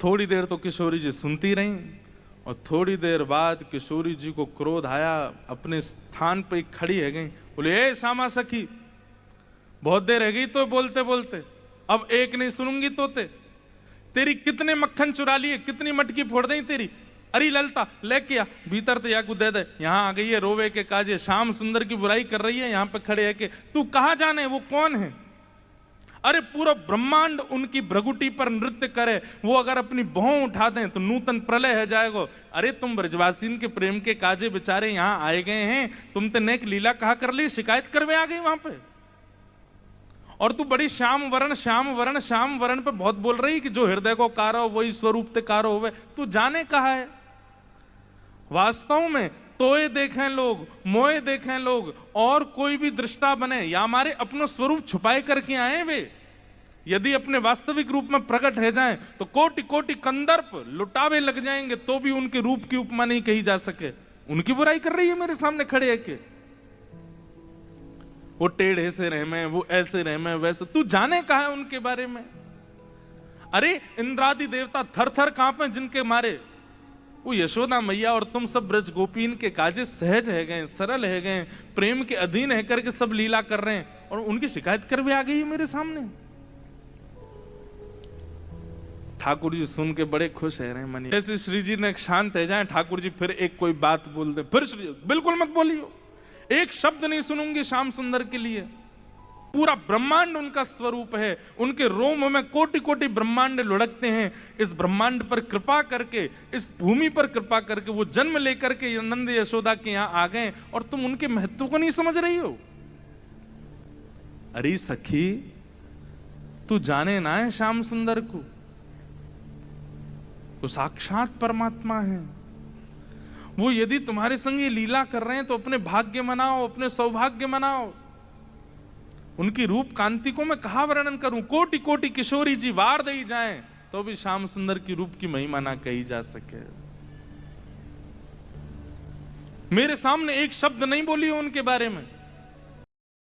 थोड़ी देर तो किशोरी जी सुनती रहीं और थोड़ी देर बाद किशोरी जी को क्रोध आया, अपने स्थान पे खड़ी है गई, बोले ए श्यामा सखी, बहुत देर है गई तो बोलते बोलते, अब एक नहीं सुनूंगी तोते, तेरी कितने मक्खन चुरा लिए, कितनी मटकी फोड़ दें तेरी। अरे ललता लेके आ भीतर तो या को दे दे, यहाँ आ गई है रोवे के काजे, श्याम सुंदर की बुराई कर रही है यहाँ पे खड़े है के, तू कहाँ जाने वो कौन है। अरे पूरा ब्रह्मांड उनकी भ्रगुटी पर नृत्य करे, वो अगर अपनी भौं उठा दें तो नूतन प्रलय है जाएगा। अरे तुम ब्रजवासीन के प्रेम के काजे बेचारे यहाँ आए गए हैं, तुम तो नेक लीला कहा कर ली, शिकायत करवे आ गई वहां पे, और तू बड़ी श्याम वरण श्याम वरण श्याम वरण पे बहुत बोल रही कि जो हृदय को कारो वही स्वरूप ते कारो होवे, तू जाने कहा है। वास्तव में तोए देखें लोग, मोए देखें लोग, और कोई भी दृष्टा बने या हमारे अपना स्वरूप छुपाए करके आए वे, यदि अपने वास्तविक रूप में प्रकट हो जाएं तो कोटि कोटि कंदर्प लुटावे लग जाएंगे तो भी उनके रूप की उपमा नहीं कही जा सके। उनकी बुराई कर रही है मेरे सामने खड़े है के, वो टेढ़े से रहमे, वो ऐसे रहमे वैसे, तू जाने कहा है उनके बारे में। अरे इंद्रादि देवता थर थर कांपे जिनके मारे, वो यशोदा मैया और तुम सब ब्रज गोपीन के काजे सहज है गए, सरल है गए, प्रेम के अधीन है करके सब लीला कर रहे हैं, और उनकी शिकायत कर भी आ गई मेरे सामने। ठाकुर जी सुन के बड़े खुश है रहे मनी। जैसे श्री जी ने शांत है जाए, ठाकुर जी फिर एक कोई बात बोल दे, फिर श्री बिल्कुल मत बोलियो, एक शब्द नहीं सुनूंगी श्याम सुंदर के लिए। पूरा ब्रह्मांड उनका स्वरूप है, उनके रोम में कोटि कोटि ब्रह्मांड लुढ़कते हैं। इस ब्रह्मांड पर कृपा करके, इस भूमि पर कृपा करके वो जन्म लेकर के नंद यशोदा के यहां आ गए, और तुम उनके महत्व को नहीं समझ रही हो। अरे सखी, तू जाने ना है श्याम सुंदर को, वो साक्षात परमात्मा है। वो यदि तुम्हारे संग ये लीला कर रहे हैं तो अपने भाग्य मनाओ, अपने सौभाग्य मनाओ। उनकी रूप कांति को मैं कहा वर्णन करूं, कोटि कोटि किशोरी जी वार दई जाएं तो भी श्याम सुंदर की रूप की महिमा ना कही जा सके। मेरे सामने एक शब्द नहीं बोली उनके बारे में।